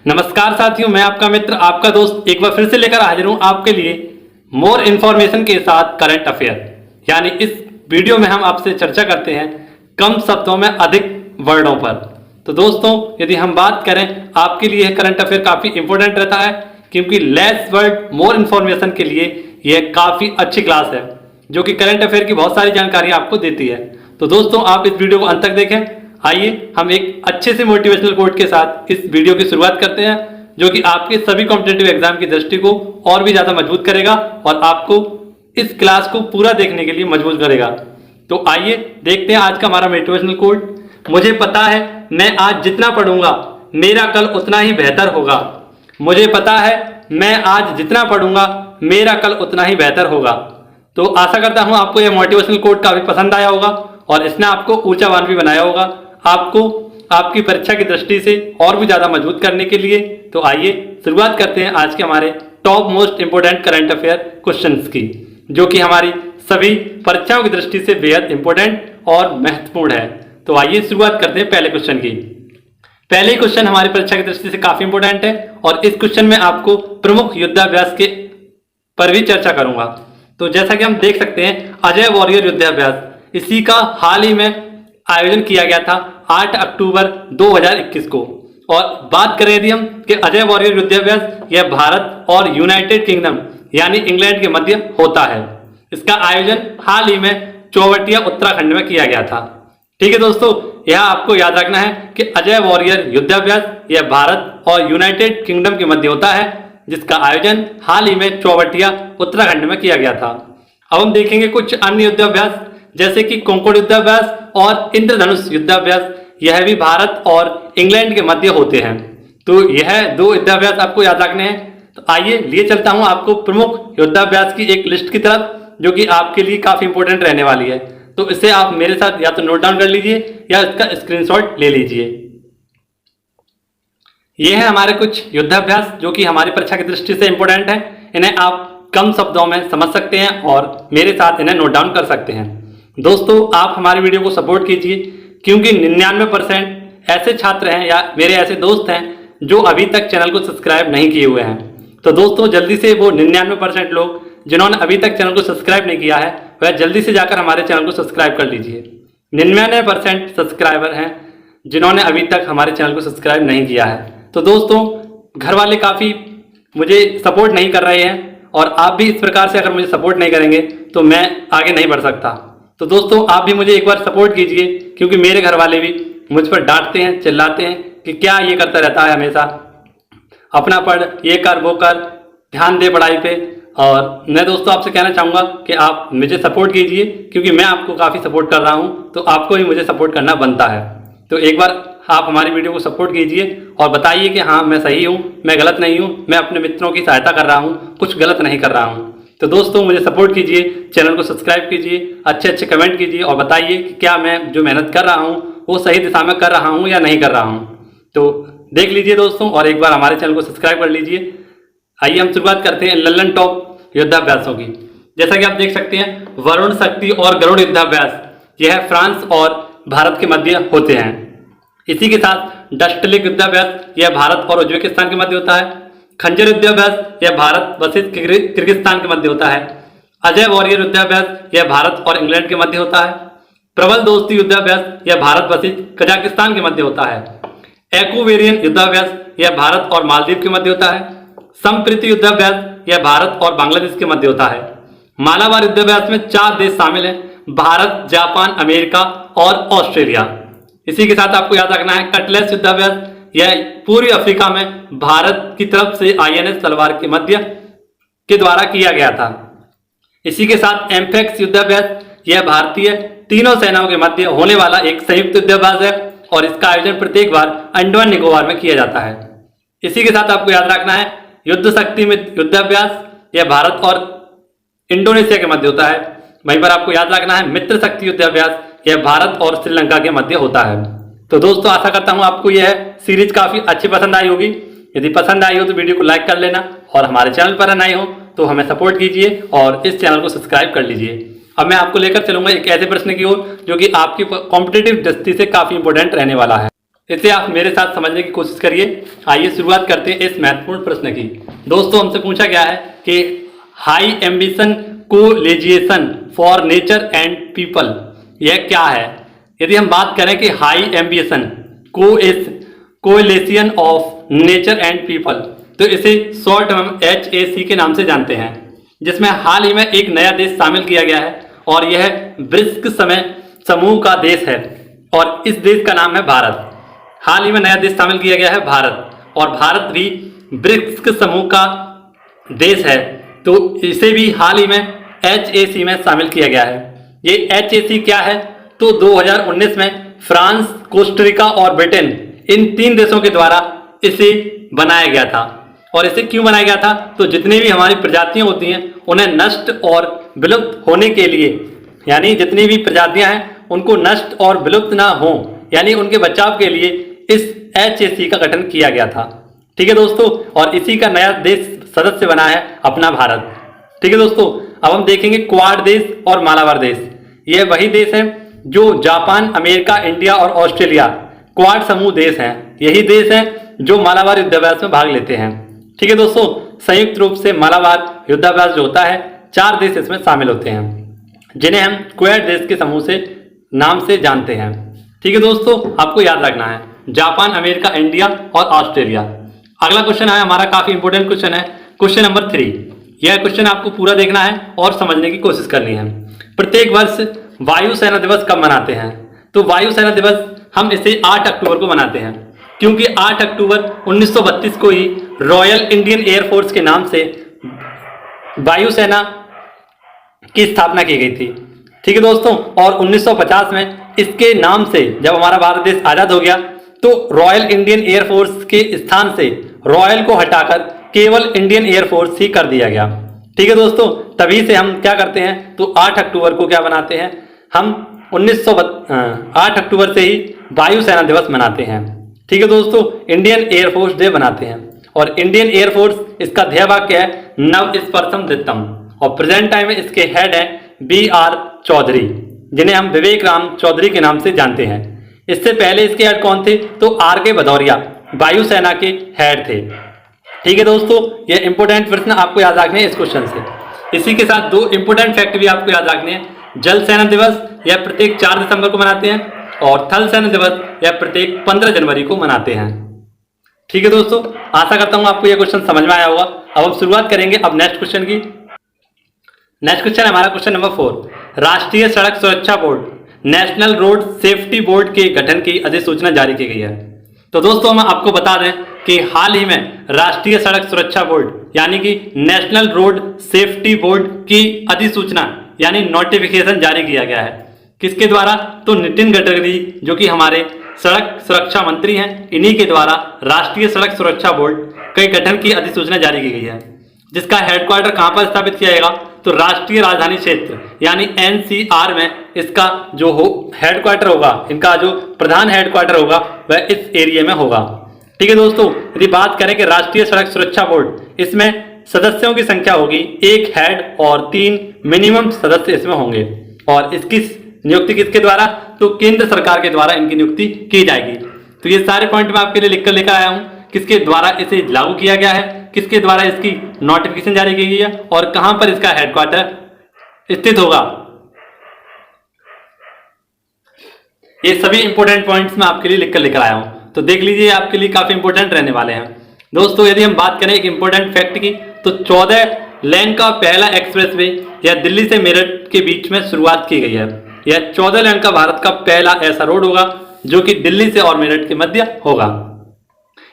नमस्कार साथियों, मैं आपका मित्र आपका दोस्त एक बार फिर से लेकर हाजिर हूं आपके लिए मोर इन्फॉर्मेशन के साथ करंट अफेयर। यानी इस वीडियो में हम आपसे चर्चा करते हैं कम शब्दों में अधिक वर्डों पर। तो दोस्तों, यदि हम बात करें, आपके लिए करंट अफेयर काफ़ी इंपॉर्टेंट रहता है क्योंकि लेस वर्ड मोर इन्फॉर्मेशन के लिए यह काफ़ी अच्छी क्लास है जो कि करंट अफेयर की बहुत सारी जानकारी आपको देती है। तो दोस्तों, आप इस वीडियो को अंत तक देखें। आइए हम एक अच्छे से मोटिवेशनल कोट के साथ इस वीडियो की शुरुआत करते हैं जो कि आपके सभी कॉम्पिटिटिव एग्जाम की दृष्टि को और भी ज़्यादा मजबूत करेगा और आपको इस क्लास को पूरा देखने के लिए मजबूर करेगा। तो आइए देखते हैं आज का हमारा मोटिवेशनल कोट। मुझे पता है मैं आज जितना पढ़ूंगा मेरा कल उतना ही बेहतर होगा। मुझे पता है मैं आज जितना पढ़ूंगा मेरा कल उतना ही बेहतर होगा। तो आशा करता हूं आपको यह मोटिवेशनल कोट काफी पसंद आया होगा और इसने आपको ऊर्जावान भी बनाया होगा, आपको आपकी परीक्षा की दृष्टि से और भी ज्यादा मजबूत करने के लिए। तो आइए शुरुआत करते हैं आज के हमारे top most important current affair questions की, जो कि हमारी सभी परीक्षाओं की दृष्टि से बेहद इंपॉर्टेंट और महत्वपूर्ण है। तो आइए शुरुआत करते हैं पहले क्वेश्चन की। पहले क्वेश्चन हमारी परीक्षा की दृष्टि से काफी इंपॉर्टेंट है और इस क्वेश्चन में आपको प्रमुख युद्धाभ्यास के पर भी चर्चा करूंगा। तो जैसा कि हम देख सकते हैं, अजय वॉरियर युद्धाभ्यास, इसी का हाल ही में आयोजन किया गया था 8 अक्टूबर 2021 को। और बात करें यदि हम कि अजय वॉरियर युद्धाभ्यास यह भारत और यूनाइटेड किंगडम यानी इंग्लैंड के मध्य होता है। इसका आयोजन हाल ही में चौवटिया उत्तराखंड में किया गया था। ठीक है दोस्तों, यह आपको याद रखना है कि अजय वॉरियर युद्धाभ्यास यह भारत और यूनाइटेड किंगडम के मध्य होता है, जिसका आयोजन हाल ही में चौवटिया उत्तराखंड में किया गया था। अब हम देखेंगे कुछ अन्य युद्धाभ्यास जैसे कि कोंकण युद्धाभ्यास और इंद्रधनुष युद्धाभ्यास, यह भी भारत और इंग्लैंड के मध्य होते हैं। तो यह दो युद्धाभ्यास आपको याद रखने हैं। तो आइए लिए चलता हूं आपको प्रमुख युद्धाभ्यास की एक लिस्ट की तरफ, जो कि आपके लिए काफी इंपॉर्टेंट रहने वाली है। तो इसे आप मेरे साथ या तो नोट डाउन कर लीजिए या इसका स्क्रीनशॉट ले लीजिए। ये है हमारे कुछ युद्धाभ्यास जो कि हमारी परीक्षा की दृष्टि से इंपॉर्टेंट है। इन्हें आप कम शब्दों में समझ सकते हैं और मेरे साथ इन्हें नोट डाउन कर सकते हैं। दोस्तों, आप हमारी वीडियो को सपोर्ट कीजिए क्योंकि 99% ऐसे छात्र हैं या मेरे ऐसे दोस्त हैं जो अभी तक चैनल को सब्सक्राइब नहीं किए हुए हैं। तो दोस्तों, जल्दी से वो 99% लोग जिन्होंने अभी तक चैनल को सब्सक्राइब नहीं किया है वह जल्दी से जाकर हमारे चैनल को सब्सक्राइब कर लीजिए। 99% सब्सक्राइबर हैं जिन्होंने अभी तक हमारे चैनल को सब्सक्राइब नहीं किया है। तो दोस्तों, घर वाले काफ़ी मुझे सपोर्ट नहीं कर रहे हैं और आप भी इस प्रकार से अगर मुझे सपोर्ट नहीं करेंगे तो मैं आगे नहीं बढ़ सकता। तो दोस्तों, आप भी मुझे एक बार सपोर्ट कीजिए क्योंकि मेरे घर वाले भी मुझ पर डांटते हैं, चिल्लाते हैं कि क्या ये करता रहता है हमेशा, अपना पढ़, ये कर वो कर, ध्यान दे पढ़ाई पे। और मैं दोस्तों आपसे कहना चाहूँगा कि आप मुझे सपोर्ट कीजिए क्योंकि मैं आपको काफ़ी सपोर्ट कर रहा हूँ, तो आपको भी मुझे सपोर्ट करना बनता है। तो एक बार आप हमारी वीडियो को सपोर्ट कीजिए और बताइए कि हाँ मैं सही हूँ, मैं गलत नहीं हूँ, मैं अपने मित्रों की सहायता कर रहा हूँ, कुछ गलत नहीं कर रहा हूँ। तो दोस्तों, मुझे सपोर्ट कीजिए, चैनल को सब्सक्राइब कीजिए, अच्छे अच्छे कमेंट कीजिए और बताइए कि क्या मैं जो मेहनत कर रहा हूँ वो सही दिशा में कर रहा हूँ या नहीं कर रहा हूँ। तो देख लीजिए दोस्तों और एक बार हमारे चैनल को सब्सक्राइब कर लीजिए। आइए हम शुरुआत करते हैं लल्लन टॉप युद्धाभ्यासों की। जैसा कि आप देख सकते हैं, वरुण शक्ति और गरुड़ युद्धाभ्यास यह फ्रांस और भारत के मध्य होते हैं। इसी के साथ डस्टलिक युद्धाभ्यास यह भारत और उज्बेकिस्तान के मध्य होता है। खंजर युद्धाभ्यास यह भारत वर्सेस किर्गिस्तान के मध्य होता है। अजय वॉरियर युद्धाभ्यास यह भारत और इंग्लैंड के मध्य होता है। प्रबल दोस्ती युद्धाभ्यास यह भारत वर्सेस कजाकिस्तान के मध्य होता है। एक्वेरियन युद्धाभ्यास यह भारत और मालदीव के मध्य होता है। संप्रीति युद्धाभ्यास यह भारत और बांग्लादेश के मध्य होता है। मालाबार युद्धाभ्यास में 4 देश शामिल हैं, भारत, जापान, अमेरिका और ऑस्ट्रेलिया। इसी के साथ आपको याद रखना है कटलेस युद्धाभ्यास यह पूर्वी अफ्रीका में भारत की तरफ से INS तलवार के मध्य के द्वारा किया गया था। इसी के साथ एम्फेक्स युद्धाभ्यास यह भारतीय तीनों सेनाओं के मध्य होने वाला एक संयुक्त युद्धाभ्यास है और इसका आयोजन प्रत्येक बार अंडमान निकोबार में किया जाता है। इसी के साथ आपको याद रखना है युद्ध शक्ति में युद्धाभ्यास यह भारत और इंडोनेशिया के मध्य होता है। वहीं पर आपको याद रखना है मित्र शक्ति युद्धाभ्यास यह भारत और श्रीलंका के मध्य होता है। तो दोस्तों, आशा करता हूं आपको यह सीरीज काफी अच्छी पसंद आई होगी। यदि पसंद आई हो तो वीडियो को लाइक कर लेना और हमारे चैनल पर नए हो तो हमें सपोर्ट कीजिए और इस चैनल को सब्सक्राइब कर लीजिए। अब मैं आपको लेकर चलूंगा एक ऐसे प्रश्न की ओर जो कि आपकी कॉम्पिटिटिव दृष्टि से काफी इंपॉर्टेंट रहने वाला है। इसे आप मेरे साथ समझने की कोशिश करिए। आइए शुरुआत करते हैं इस महत्वपूर्ण प्रश्न की। दोस्तों हमसे पूछा गया है कि high ambition coalition for nature and people यह क्या है। यदि हम बात करें कि high ambition coalition of nature and people, तो इसे शॉर्ट हम HAC के नाम से जानते हैं, जिसमें हाल ही में एक नया देश शामिल किया गया है और यह ब्रिक्स समूह का देश है और इस देश का नाम है भारत। हाल ही में नया देश शामिल किया गया है भारत, और भारत भी ब्रिक्स समूह का देश है, तो इसे भी हाल ही में HAC में शामिल किया गया है। ये HAC क्या है, तो 2019 में फ्रांस, कोस्टारिका और ब्रिटेन, इन 3 देशों के द्वारा इसे बनाया गया था। और इसे क्यों बनाया गया था, तो जितनी भी हमारी प्रजातियां होती हैं उन्हें नष्ट और विलुप्त होने के लिए, यानी जितनी भी प्रजातियां हैं उनको नष्ट और विलुप्त ना हो, यानी उनके बचाव के लिए इस HAC का गठन किया गया था। ठीक है दोस्तों, और इसी का नया देश सदस्य बना है अपना भारत। ठीक है दोस्तों, अब हम देखेंगे क्वाड देश और मालाबार देश। यह वही देश है जो जापान, अमेरिका, इंडिया और ऑस्ट्रेलिया क्वाड समूह देश हैं। यही देश हैं जो मालाबार युद्धाभ्यास में भाग लेते हैं। ठीक है दोस्तों, संयुक्त रूप से मालाबार युद्धाभ्यास जो होता है, 4 देश इसमें शामिल होते हैं, जिन्हें हम क्वाड देश के समूह से नाम से जानते हैं। ठीक है दोस्तों, आपको याद रखना है जापान, अमेरिका, इंडिया और ऑस्ट्रेलिया। अगला क्वेश्चन है हमारा, काफी इंपोर्टेंट क्वेश्चन है, क्वेश्चन नंबर 3। यह क्वेश्चन आपको पूरा देखना है और समझने की कोशिश करनी है। प्रत्येक वर्ष वायुसेना दिवस कब मनाते हैं, तो वायुसेना दिवस हम इसे 8 अक्टूबर को मनाते हैं, क्योंकि 8 अक्टूबर 1932 को ही रॉयल इंडियन एयरफोर्स के नाम से वायुसेना की स्थापना की गई थी। ठीक है दोस्तों, और 1950 में इसके नाम से जब हमारा भारत देश आजाद हो गया, तो रॉयल इंडियन एयरफोर्स के स्थान से रॉयल को हटाकर केवल इंडियन एयरफोर्स ही कर दिया गया। ठीक है दोस्तों, तभी से हम क्या करते हैं, तो 8 अक्टूबर को क्या बनाते हैं, हम 8 अक्टूबर से ही वायुसेना दिवस मनाते हैं। ठीक है दोस्तों, इंडियन एयरफोर्स डे बनाते हैं। और इंडियन एयरफोर्स, इसका ध्येय वाक्य है नव स्पर्शम दित्तम, और प्रेजेंट टाइम में इसके हेड है BR चौधरी, जिन्हें हम विवेक राम चौधरी के नाम से जानते हैं। इससे पहले इसके हेड कौन थे, तो RK भदौरिया वायुसेना के हेड थे। ठीक है दोस्तों, ये इंपोर्टेंट प्रश्न आपको याद रखने हैं इस क्वेश्चन से। इसी के साथ 2 इंपोर्टेंट फैक्ट भी आपको याद रखने हैं। जल सेना दिवस यह प्रत्येक 4 दिसंबर को मनाते हैं, और थल सेना दिवस यह प्रत्येक 15 जनवरी को मनाते हैं। ठीक है दोस्तों, आशा करता हूं आपको यह क्वेश्चन समझ में आया होगा। अब हम शुरुआत करेंगे अब नेक्स्ट क्वेश्चन की। नेक्स्ट क्वेश्चन है हमारा क्वेश्चन नंबर 4। राष्ट्रीय सड़क सुरक्षा board, national road safety board के गठन की अधिसूचना जारी की गई है। तो दोस्तों हम आपको बता दें कि हाल ही में राष्ट्रीय सड़क सुरक्षा बोर्ड यानी कि नेशनल रोड सेफ्टी बोर्ड की अधिसूचना यानी नोटिफिकेशन जारी किया गया है। किसके द्वारा, तो नितिन गडकरी जो कि हमारे सड़क सुरक्षा मंत्री हैं, इन्हीं के द्वारा राष्ट्रीय सड़क सुरक्षा बोर्ड के गठन की अधिसूचना जारी की गई है, जिसका हेडक्वार्टर कहां पर स्थापित किया जाएगा, तो राष्ट्रीय राजधानी क्षेत्र यानी NCR में इसका जो हेडक्वार्टर होगा, इनका जो प्रधान हेडक्वार्टर होगा वह इस एरिया में होगा। ठीक है दोस्तों, यदि बात करें कि राष्ट्रीय सड़क सुरक्षा बोर्ड, इसमें सदस्यों की संख्या होगी 1 हेड और 3 मिनिमम सदस्य इसमें होंगे। और इसकी नियुक्ति किसके द्वारा, तो केंद्र सरकार के द्वारा इनकी नियुक्ति की जाएगी। तो ये सारे पॉइंट मैं आपके लिए लिखकर लेकर आया हूं, किसके द्वारा इसे लागू किया गया है, किसके द्वारा इसकी नोटिफिकेशन जारी की गई है और कहां पर इसका हेडक्वार्टर स्थित होगा। ये सभी इंपॉर्टेंट पॉइंट्स मैं आपके लिए लिखकर लेकर आया हूं, तो देख लीजिए, आपके लिए काफी इंपॉर्टेंट रहने वाले हैं। दोस्तों यदि हम बात करें एक इंपॉर्टेंट फैक्ट की, तो 14 लेन का पहला एक्सप्रेसवे यह दिल्ली से मेरठ के बीच में शुरुआत की गई है। यह 14 लेन का भारत का पहला ऐसा रोड होगा जो कि दिल्ली से और मेरठ के मध्य होगा।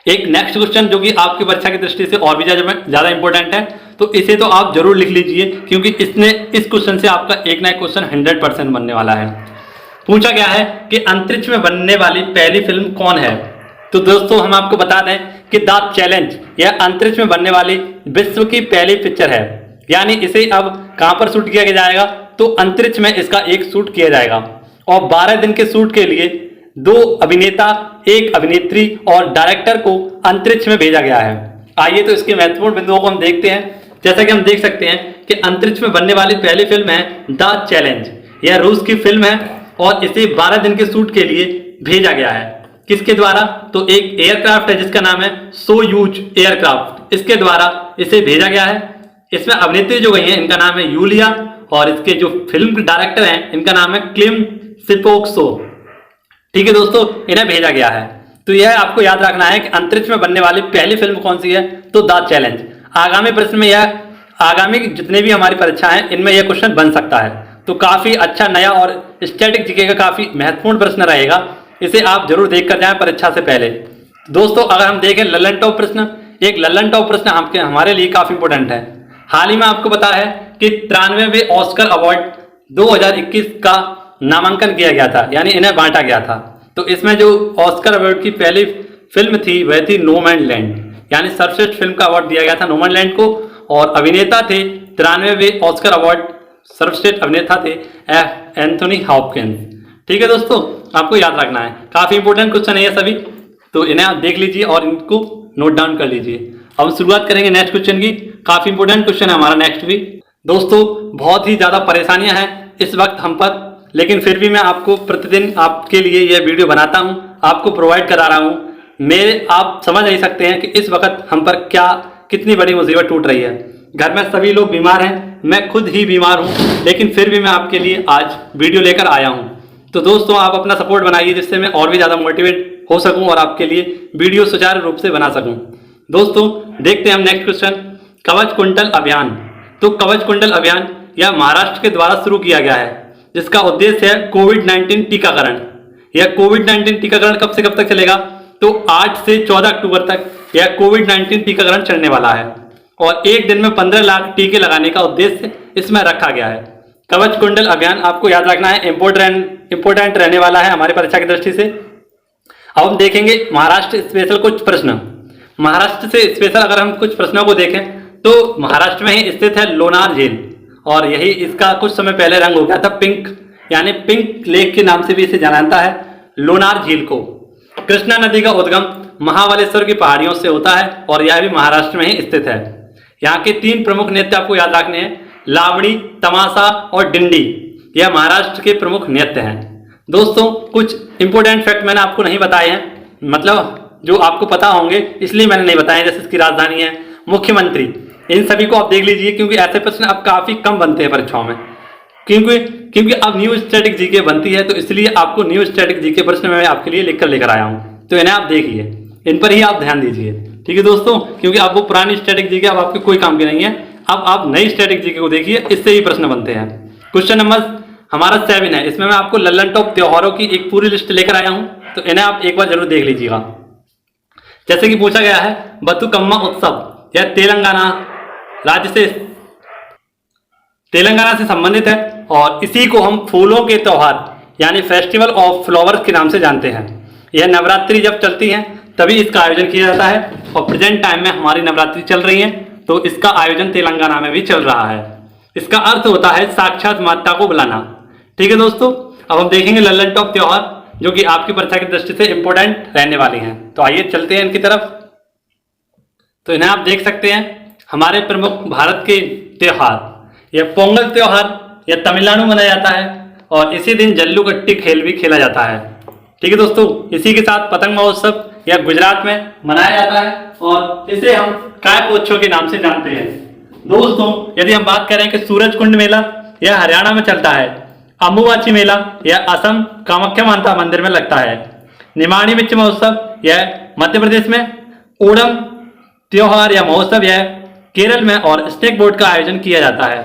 एक नेक्स्ट क्वेश्चन जो कि आपकी परीक्षा की दृष्टि से और भी ज्यादा इंपॉर्टेंट है, तो इसे तो आप जरूर लिख लीजिए, क्योंकि इस क्वेश्चन से आपका एक ना एक क्वेश्चन 100% बनने वाला है। पूछा गया है कि अंतरिक्ष में बनने वाली पहली फिल्म कौन है। तो दोस्तों हम आपको बता दें कि द चैलेंज यह अंतरिक्ष में बनने वाली विश्व की पहली पिक्चर है, यानी इसे अब कहां पर शूट किया जाएगा, तो अंतरिक्ष में इसका एक शूट किया जाएगा। और 12 दिन के शूट के लिए 2 अभिनेता, 1 अभिनेत्री और डायरेक्टर को अंतरिक्ष में भेजा गया है। आइए तो इसके महत्वपूर्ण बिंदुओं को हम देखते हैं। जैसा कि हम देख सकते हैं कि अंतरिक्ष में बनने वाली पहली फिल्म है द चैलेंज। यह रूस की फिल्म है और इसे 12 दिन के शूट के लिए भेजा गया है। किसके द्वारा? तो एक एयरक्राफ्ट है जिसका नाम है सोयूज एयरक्राफ्ट, इसके द्वारा इसे भेजा गया है। इसमें अभिनेत्री जो गई है इनका नाम है यूलिया, और इसके जो फिल्म डायरेक्टर हैं इनका नाम है क्लिम सिपोक्सो। ठीक है दोस्तों, इन्हें भेजा गया है। तो यह आपको याद रखना है कि अंतरिक्ष में बनने वाली पहली फिल्म कौन सी है? तो द चैलेंज। आगामी प्रश्न में यह, आगामी जितने भी हमारी परीक्षा है इनमें यह क्वेश्चन बन सकता है। तो काफी अच्छा नया और स्टैटिक जीके का काफी महत्वपूर्ण प्रश्न रहेगा, इसे आप जरूर देख कर जाएं परीक्षा से पहले। दोस्तों अगर हम देखें लल्लन टॉप प्रश्न, एक लल्लन टॉप प्रश्न हमारे लिए काफी इंपॉर्टेंट है। हाल ही में आपको पता है कि 93वें ऑस्कर अवार्ड 2021 का नामांकन किया गया था, यानी इन्हें बांटा गया था। तो इसमें जो ऑस्कर अवार्ड की पहली फिल्म थी वह थी नोमैनलैंड, यानी सर्वश्रेष्ठ फिल्म का अवार्ड दिया गया था नोमैनलैंड को, और अभिनेता थे 93वें ऑस्कर अवार्ड सर्वश्रेष्ठ अभिनेता थे एंथोनी हॉपकिंस। ठीक है दोस्तों, आपको याद रखना है, काफी इंपोर्टेंट क्वेश्चन है ये सभी, तो इन्हें आप देख लीजिए और इनको नोट डाउन कर लीजिए। अब शुरुआत करेंगे नेक्स्ट क्वेश्चन की। काफी इंपोर्टेंट क्वेश्चन है हमारा नेक्स्ट भी। दोस्तों बहुत ही ज्यादा परेशानियां हैं इस वक्त हम पर, लेकिन फिर भी मैं आपको प्रतिदिन आपके लिए यह वीडियो बनाता हूं, आपको प्रोवाइड करा रहा हूं। मेरे आप समझ नहीं सकते हैं कि इस वक्त हम पर क्या कितनी बड़ी मुसीबत टूट रही है। घर में सभी लोग बीमार हैं, मैं खुद ही बीमार हूं, लेकिन फिर भी मैं आपके लिए आज वीडियो लेकर आया हूं। तो दोस्तों आप अपना सपोर्ट बनाइए जिससे मैं और भी ज़्यादा मोटिवेट हो सकूं और आपके लिए वीडियो सुचारू रूप से बना सकूं। दोस्तों देखते हैं हम नेक्स्ट क्वेश्चन, कवच कुंडल अभियान। तो कवच कुंडल अभियान यह महाराष्ट्र के द्वारा शुरू किया गया है, जिसका उद्देश्य है कोविड-19 टीकाकरण। यह कोविड-19 टीकाकरण कब से कब तक चलेगा? तो 8 से 14 अक्टूबर तक यह कोविड-19 टीकाकरण चलने वाला है, और एक दिन में 15 लाख टीके लगाने का उद्देश्य इसमें रखा गया है। कवच कुंडल अभियान आपको याद रखना है, इंपोर्टेंट रहने वाला है हमारी परीक्षा की दृष्टि से। अब हम देखेंगे महाराष्ट्र स्पेशल कुछ प्रश्न। महाराष्ट्र से स्पेशल अगर हम कुछ प्रश्नों को देखें तो महाराष्ट्र में ही स्थित है लोनार झील, और यही इसका कुछ समय पहले रंग हो गया था पिंक, यानी पिंक लेक के नाम से भी इसे जाना जाता है लोनार झील को। कृष्णा नदी का उद्गम महाबलेश्वर की पहाड़ियों से होता है, और यह भी महाराष्ट्र में ही स्थित है। यहाँ के 3 प्रमुख नृत्य आपको याद रखने हैं, लावड़ी, तमाशा और डिंडी। यह महाराष्ट्र के प्रमुख नृत्य हैं। दोस्तों कुछ इंपोर्टेंट फैक्ट मैंने आपको नहीं बताए हैं, मतलब जो आपको पता होंगे इसलिए मैंने नहीं बताया, जैसे इसकी राजधानी है, मुख्यमंत्री, इन सभी को आप देख लीजिए, क्योंकि ऐसे प्रश्न अब काफी कम बनते हैं परीक्षाओं में, क्योंकि अब न्यू स्टैटिक जीके बनती है, तो इसलिए आपको न्यू स्टैटिक जीके प्रश्न मैं आपके लिए लिखकर लेकर आया हूं। तो इन्हें आप देखिए, इन पर ही आप ध्यान दीजिए। ठीक है दोस्तों, क्योंकि अब वो पुरानी स्टैटिक जीके अब आपके कोई काम की नहीं है, अब आप नई स्टैटिक जीके को देखिए, इससे ही प्रश्न बनते हैं। क्वेश्चन नंबर हमारा 7 है, इसमें मैं आपको लल्लन टॉप त्योहारों की एक पूरी लिस्ट लेकर आया हूं, तो इन्हें आप एक बार जरूर देख लीजिएगा। जैसे कि पूछा गया है बतुकम्मा उत्सव, यह तेलंगाना से संबंधित है, और इसी को हम फूलों के त्योहार यानी फेस्टिवल ऑफ फ्लावर्स के नाम से जानते हैं। यह नवरात्रि जब चलती है तभी इसका आयोजन किया जाता है, और प्रेजेंट टाइम में हमारी नवरात्रि चल रही है, तो इसका आयोजन तेलंगाना में भी चल रहा है। इसका अर्थ होता है साक्षात माता को बुलाना। ठीक है दोस्तों, अब हम देखेंगे लल्लन टॉप त्योहार जो कि आपकी परीक्षा की दृष्टि से इंपॉर्टेंट रहने वाली हैं। तो आइए चलते हैं इनकी तरफ। तो इन्हें आप देख सकते हैं हमारे प्रमुख भारत के त्योहार। यह पोंगल त्योहार यह तमिलनाडु में मनाया जाता है, और इसी दिन जल्लूकट्टी खेल भी खेला जाता है। ठीक है दोस्तों, इसी के साथ पतंग महोत्सव यह गुजरात में मनाया जाता है, और इसे हम कायपोच्छो के नाम से जानते हैं। दोस्तों यदि हम बात करें कि सूरज कुंड मेला यह हरियाणा में चलता है, अम्बुबाची मेला यह असम कामाख्या माता मंदिर में लगता है, निमाड़ी मिर्च महोत्सव यह मध्य प्रदेश में, ओणम त्योहार या महोत्सव यह केरल में और स्नेक बोर्ड का आयोजन किया जाता है,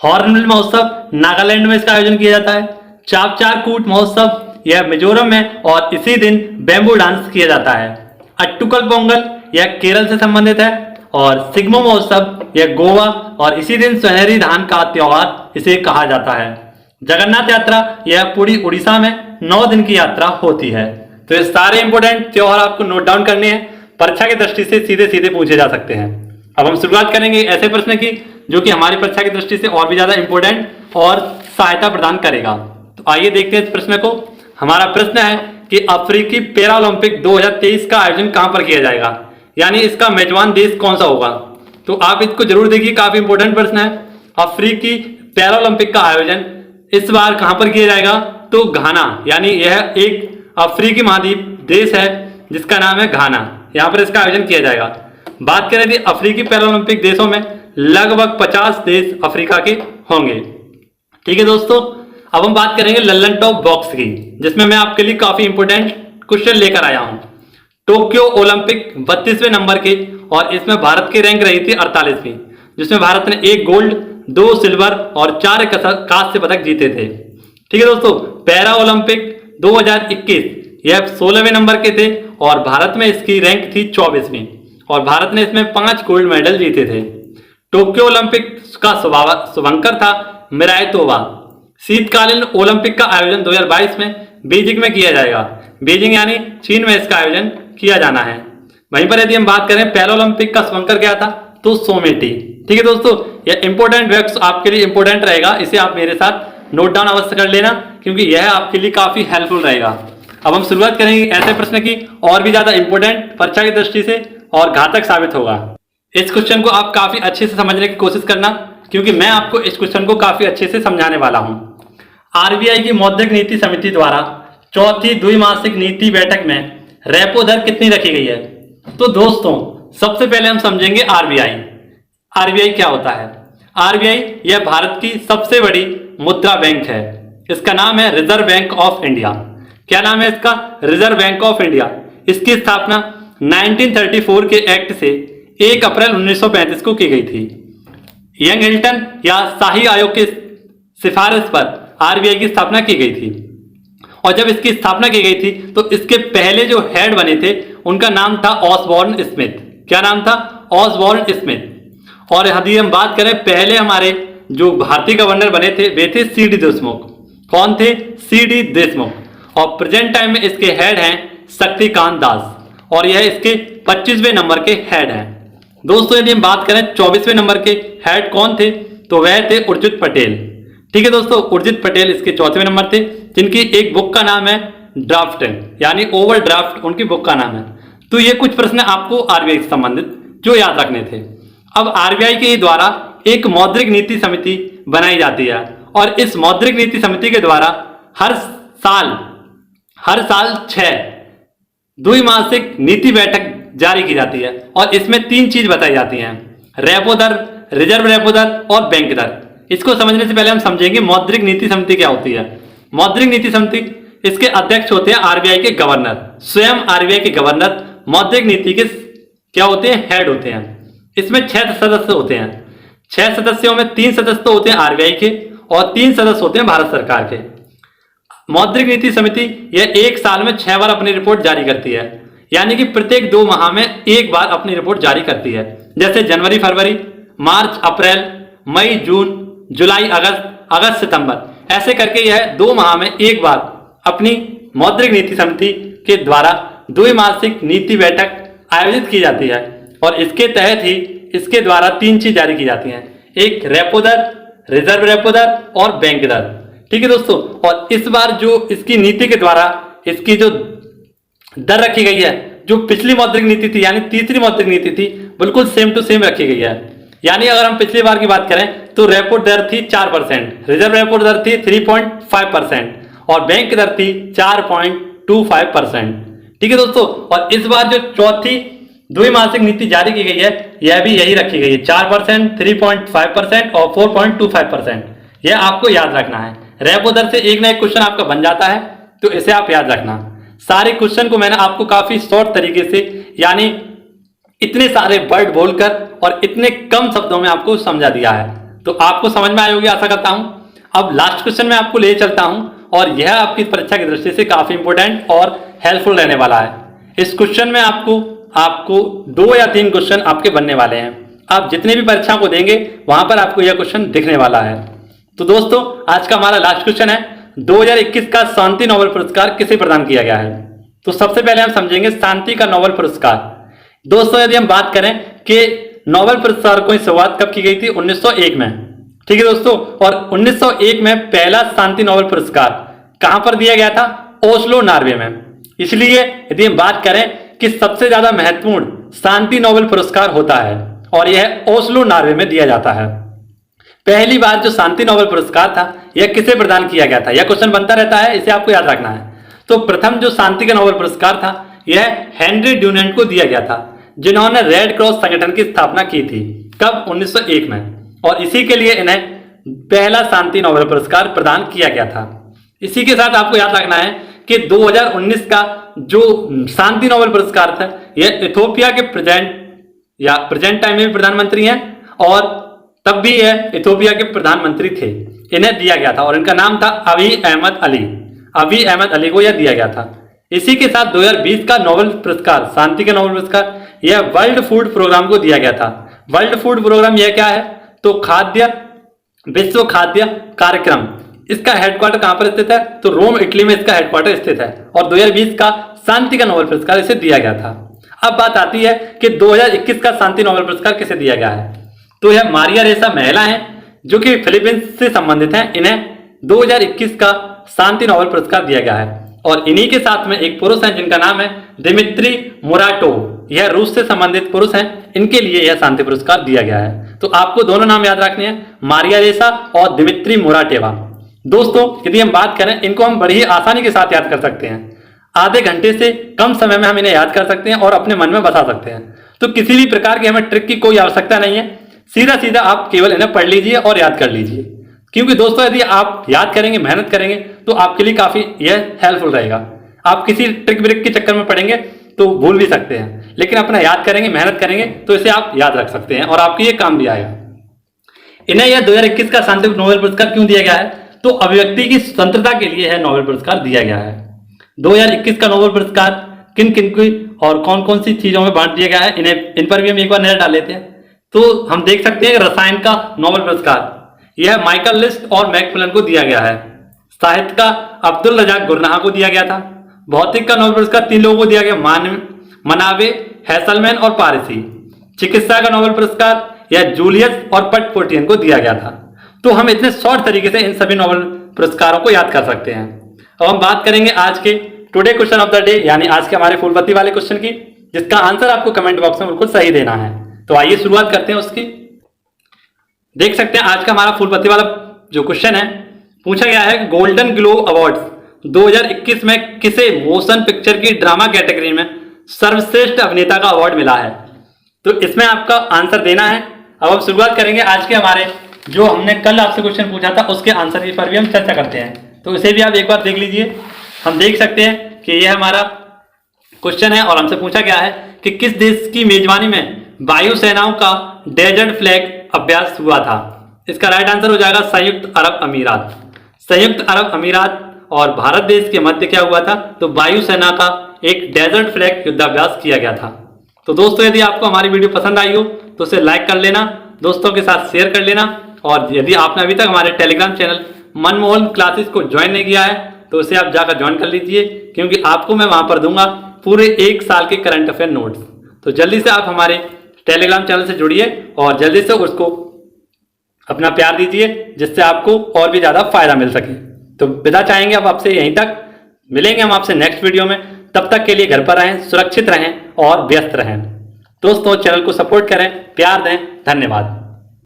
हॉर्नबिल महोत्सव नागालैंड में इसका आयोजन किया जाता है, चापचारकूट महोत्सव यह मिजोरम में और इसी दिन बैम्बू डांस किया जाता है, अट्टुकल पोंगल यह केरल से संबंधित है, और सिग्मो महोत्सव यह गोवा और इसी दिन सुनहरी धान का त्योहार इसे कहा जाता है, जगन्नाथ यात्रा यह पूरी उड़ीसा में 9 दिन की यात्रा होती है। तो ये सारे इंपोर्टेंट त्योहार आपको नोट डाउन करने हैं, परीक्षा की दृष्टि से सीधे सीधे पूछे जा सकते हैं। अब हम शुरुआत करेंगे ऐसे प्रश्न की जो कि हमारी परीक्षा की दृष्टि से और भी ज्यादा इंपोर्टेंट और सहायता प्रदान करेगा। तो आइए देखते हैं इस प्रश्न को। हमारा प्रश्न है कि अफ्रीकी पैरालंपिक 2023 का आयोजन कहां पर किया जाएगा, यानी इसका मेजबान देश कौन सा होगा। तो आप इसको जरूर देखिए, काफी इंपोर्टेंट प्रश्न है। अफ्रीकी पैरालंपिक का आयोजन इस बार कहां पर किया जाएगा, तो घाना, यानी यह एक अफ्रीकी महाद्वीप देश है जिसका नाम है घाना। यहाँ पर इसका आयोजन किया जाएगा। बात करें यदि अफ्रीकी पैरालंपिक देशों में लगभग 50 देश अफ्रीका के होंगे। ठीक है दोस्तों, अब हम बात करेंगे लल्लन टॉप बॉक्स की, जिसमें मैं आपके लिए काफी इंपोर्टेंट क्वेश्चन लेकर आया हूं। टोक्यो ओलंपिक 32वें नंबर के, और इसमें भारत की रैंक रही थी 48वीं, जिसमें भारत ने 1 गोल्ड 2 सिल्वर और 4 कांस्य पदक जीते थे। ठीक है दोस्तों, पैरा ओलंपिक 2021 यह 16वें नंबर के थे और भारत में इसकी रैंक थी 24वीं, और भारत ने इसमें 5 गोल्ड मेडल जीते थे। टोक्यो ओलंपिक का शुभंकर था मिरायतोवा। शीतकालीन ओलंपिक का आयोजन 2022 में बीजिंग में किया जाएगा। बीजिंग यानी चीन में इसका आयोजन किया जाना है। वहीं पर यदि हम बात करें पैरालंपिक का शुभंकर क्या था, तो सोमेटी। ठीक है दोस्तों, यह इंपोर्टेंट फैक्ट्स आपके लिए इंपोर्टेंट रहेगा, इसे आप मेरे साथ नोट डाउन अवश्य कर लेना, क्योंकि यह आपके लिए काफी हेल्पफुल रहेगा। अब हम शुरुआत करेंगे ऐसे प्रश्न की और भी ज्यादा इंपोर्टेंट परीक्षा की दृष्टि से और घातक साबित होगा। इस क्वेश्चन को आप काफी अच्छे से समझने की कोशिश करना, क्योंकि मैं आपको इस क्वेश्चन को काफी अच्छे से समझाने वाला हूं। आरबीआई की मौद्रिक नीति समिति द्वारा चौथी द्विमासिक नीति बैठक में रेपो दर कितनी रखी गई है? तो दोस्तों, सबसे पहले हम समझेंगे आरबीआई। आरबीआई क्या होता है? आरबीआई यह भारत की सबसे बड़ी मुद्रा बैंक है। इसका नाम है रिजर्व बैंक ऑफ इंडिया। क्या नाम है इसका? Reserve bank of India. इसकी स्थापना 1934 के एक्ट से 1 अप्रैल 1935 को की गई थी। यंग हिल्टन या शाही आयोग की सिफारिश पर आरबीआई की स्थापना की गई थी। और जब इसकी स्थापना की गई थी तो इसके पहले जो हेड बने थे उनका नाम था ऑसबॉर्न स्मिथ। क्या नाम था? Osborne Smith. और यदि हम बात करें पहले हमारे जो भारतीय गवर्नर बने थे वे थे सी डी देशमुख। कौन थे? C D Deshmukh. और प्रेजेंट टाइम में इसके हेड हैं शक्तिकांत दास, और यह इसके 25वें नंबर के हेड हैं। दोस्तों, यदि हम बात करें 24वें नंबर के हेड कौन थे, तो वह थे उर्जित पटेल। ठीक है दोस्तों, उर्जित पटेल इसके 4वें नंबर थे, जिनकी एक बुक का नाम है ड्राफ्ट, यानी ओवर ड्राफ्ट उनकी बुक का नाम है। तो ये कुछ प्रश्न आपको आरबीआई से संबंधित जो याद रखने थे। अब आरबीआई के द्वारा एक मौद्रिक नीति समिति बनाई जाती है, और इस मौद्रिक नीति समिति के द्वारा हर साल 6 द्विमासिक नीति बैठक जारी की जाती है, और इसमें 3 चीज बताई जाती हैं: रेपो दर, रिजर्व रेपो दर और बैंक दर। इसको समझने से पहले हम समझेंगे मौद्रिक नीति समिति क्या होती है। मौद्रिक नीति समिति, इसके अध्यक्ष होते हैं आरबीआई के गवर्नर। स्वयं आरबीआई के गवर्नर मौद्रिक नीति के क्या होते हैं? हेड होते हैं। इसमें 6 सदस्य होते हैं। 6 सदस्यों में 3 सदस्य तो होते हैं आरबीआई के और 3 सदस्य होते हैं भारत सरकार के। मौद्रिक नीति समिति यह 1 साल में 6 बार अपनी रिपोर्ट जारी करती है, यानी कि प्रत्येक 2 माह में 1 बार अपनी रिपोर्ट जारी करती है। जैसे जनवरी फरवरी, मार्च अप्रैल, मई जून, जुलाई अगस्त सितंबर, ऐसे करके यह 2 माह में 1 बार अपनी मौद्रिक नीति समिति के द्वारा द्विमासिक नीति बैठक आयोजित की जाती है। और इसके तहत ही इसके द्वारा 3 चीज जारी की जाती हैं: एक रेपो दर, रिजर्व रेपो दर और बैंक दर। ठीक है दोस्तों, और इस बार जो इसकी नीति के द्वारा इसकी जो दर रखी गई है, जो पिछली मौद्रिक नीति थी यानी तीसरी मौद्रिक नीति थी, बिल्कुल सेम टू सेम रखी गई है। यानी अगर हम पिछली बार की बात करें तो रेपो दर थी 4%, रिजर्व रेपो दर थी 3.5% और बैंक दर थी 4.25%। ठीक है दोस्तों, और इस बार जो चौथी द्विमासिक नीति जारी की गई है यह भी यही रखी गई है, 4%, 3.5% और 4.25%। यह आपको याद रखना है। रेपो दर से एक ना एक क्वेश्चन आपका बन जाता है, तो इसे आप याद रखना। सारे क्वेश्चन को मैंने आपको काफी शॉर्ट तरीके से, यानी इतने सारे वर्ड बोलकर और इतने कम शब्दों में आपको समझा दिया है, तो आपको समझ में आई होगी आशा करता हूं। अब लास्ट क्वेश्चन में आपको ले चलता हूं, और यह आपकी परीक्षा की दृष्टि से काफी इंपॉर्टेंट और हेल्पफुल रहने वाला है। इस क्वेश्चन में आपको 2 या 3 क्वेश्चन आपके बनने वाले हैं। आप जितने भी परीक्षा को देंगे वहां पर आपको यह क्वेश्चन दिखने वाला है। तो दोस्तों, आज का हमारा लास्ट क्वेश्चन है, 2021 का शांति नोबेल पुरस्कार किसे प्रदान किया गया है? तो सबसे पहले हम समझेंगे शांति का नोबेल पुरस्कार। दोस्तों, यदि हम बात करें कि नोबेल पुरस्कार की शुरुआत कब की गई थी? 1901 में। ठीक है दोस्तों, और 1901 में पहला शांति नोबेल पुरस्कार कहां पर दिया गया था? ओस्लो, नॉर्वे में। इसलिए यदि हम बात करें कि सबसे ज्यादा महत्वपूर्ण शांति नोबेल पुरस्कार होता है, और यह ओस्लो, नॉर्वे में दिया जाता है। पहली बार जो शांति नोबेल पुरस्कार था यह किसे प्रदान किया गया था? यह क्वेश्चन बनता रहता है, इसे आपको याद रखना है। तो प्रथम जो शांति का नोबेल पुरस्कार था यह हेनरी ड्यूनेंट को दिया गया था, जिन्होंने रेड क्रॉस संगठन की स्थापना की थी। कब? 1901 में। और इसी के लिए इन्हें पहला शांति नोबेल पुरस्कार प्रदान किया गया था। इसी के साथ आपको याद रखना है कि 2019 का जो शांति नोबेल पुरस्कार था यह इथोपिया के प्रेजेंट टाइम में प्रधानमंत्री हैं और तब भी यह इथोपिया के प्रधानमंत्री थे, इन्हें दिया गया था और इनका नाम था अबी अहमद अली। अबी अहमद अली को यह दिया गया था। इसी के साथ 2020 का नोबेल पुरस्कार, शांति का नोबेल पुरस्कार, यह वर्ल्ड फूड प्रोग्राम को दिया गया था। वर्ल्ड फूड प्रोग्राम यह क्या है? तो विश्व खाद्य कार्यक्रम, इसका हेडक्वार्टर कहां पर स्थित है? तो रोम, इटली में इसका हेडक्वार्टर स्थित है और 2020 का शांति का नोबेल पुरस्कार इसे दिया गया था। अब बात आती है कि 2021 का शांति नोबेल पुरस्कार किसे दिया गया है? तो यह मारिया रेसा महिला है जो कि फिलीपींस से संबंधित हैं। इन्हें 2021 का शांति नोबेल पुरस्कार दिया गया है और इन्हीं के साथ में एक पुरुष हैं जिनका नाम है दिमित्री मुराटोव। यह रूस से संबंधित पुरुष हैं, इनके लिए यह शांति पुरस्कार दिया गया है। तो आपको दोनों नाम याद रखने हैं, मारिया रेसा और दिमित्री मुराटेवा। दोस्तों, यदि हम बात करें, इनको हम बड़ी ही आसानी के साथ याद कर सकते हैं। आधे घंटे से कम समय में हम इन्हें याद कर सकते हैं और अपने मन में बता सकते हैं। तो किसी भी प्रकार की हमें ट्रिक की कोई आवश्यकता नहीं है, सीधा सीधा आप केवल इन्हें पढ़ लीजिए और याद कर लीजिए। क्योंकि दोस्तों, यदि आप याद करेंगे, मेहनत करेंगे तो आपके लिए काफी यह हेल्पफुल रहेगा। आप किसी ट्रिक ब्रिक के चक्कर में पढ़ेंगे तो भूल भी सकते हैं, लेकिन अपना याद करेंगे, मेहनत करेंगे तो इसे आप याद रख सकते हैं और आपके ये काम भी आएगा। इन्हें यह 2021 का शांति नोबेल पुरस्कार क्यों दिया गया है? तो अभिव्यक्ति की स्वतंत्रता के लिए यह नोबेल पुरस्कार दिया गया है। 2021 का नोबेल पुरस्कार किन किन की और कौन कौन सी चीजों में बांट दिया गया है, इन पर भी हम एक बार नजर डाल लेते हैं। तो हम देख सकते हैं रसायन का नोबेल पुरस्कार यह माइकल लिस्ट और मैकमिलन को दिया गया है। साहित्य का अब्दुल रजाक गुरनाहा को दिया गया था। भौतिक का नोबेल पुरस्कार 3 लोगों को दिया गया, मनावे, हैसलमैन और पारसी। चिकित्सा का नोबेल पुरस्कार यह जूलियस और पटपोटियन को दिया गया था। तो हम इतने शॉर्ट तरीके से इन सभी नोबेल पुरस्कारों को याद कर सकते हैं। अब हम बात करेंगे आज के today question of the day, यानी आज के हमारे फूलपत्ती वाले क्वेश्चन की, जिसका आंसर आपको कमेंट बॉक्स में बिल्कुल सही देना है। तो आइए शुरुआत करते हैं उसकी। देख सकते हैं आज का हमारा फूलपत्ती वाला जो क्वेश्चन है, पूछा गया है गोल्डन ग्लोब अवार्ड्स 2021 में किसे मोशन पिक्चर की ड्रामा कैटेगरी में सर्वश्रेष्ठ अभिनेता का अवार्ड मिला है? तो इसमें आपका आंसर देना है। अब हम शुरुआत करेंगे आज के हमारे जो हमने कल आपसे क्वेश्चन पूछा था उसके आंसर की पर भी हम चर्चा करते हैं। तो इसे भी आप एक बार देख लीजिए। हम देख सकते हैं कि यह हमारा क्वेश्चन है और हमसे पूछा गया है कि किस देश की मेजबानी में वायुसेनाओं का डेजर्ट फ्लैग अभ्यास हुआ था? इसका राइट आंसर हो जाएगा संयुक्त अरब अमीरात। संयुक्त अरब अमीरात और भारत देश के मध्य क्या हुआ था? तो वायुसेना का एक डेजर्ट फ्लैग युद्धाभ्यास किया गया था। तो दोस्तों, यदि आपको हमारी वीडियो पसंद आई हो तो उसे लाइक कर लेना, दोस्तों के साथ शेयर कर लेना और यदि आपने अभी तक हमारे टेलीग्राम चैनल मनमोहन क्लासेस को ज्वाइन नहीं किया है तो उसे आप जाकर ज्वाइन कर लीजिए, क्योंकि आपको मैं वहां पर दूंगा पूरे 1 साल के करंट अफेयर नोट्स। तो जल्दी से आप हमारे टेलीग्राम चैनल से जुड़िए और जल्दी से उसको अपना प्यार दीजिए, जिससे आपको और भी ज्यादा फायदा मिल सके। तो विदा चाहेंगे अब आपसे, यहीं तक मिलेंगे हम आपसे नेक्स्ट वीडियो में। तब तक के लिए घर पर रहें, सुरक्षित रहें और व्यस्त रहें। दोस्तों, चैनल को सपोर्ट करें, प्यार दें। धन्यवाद।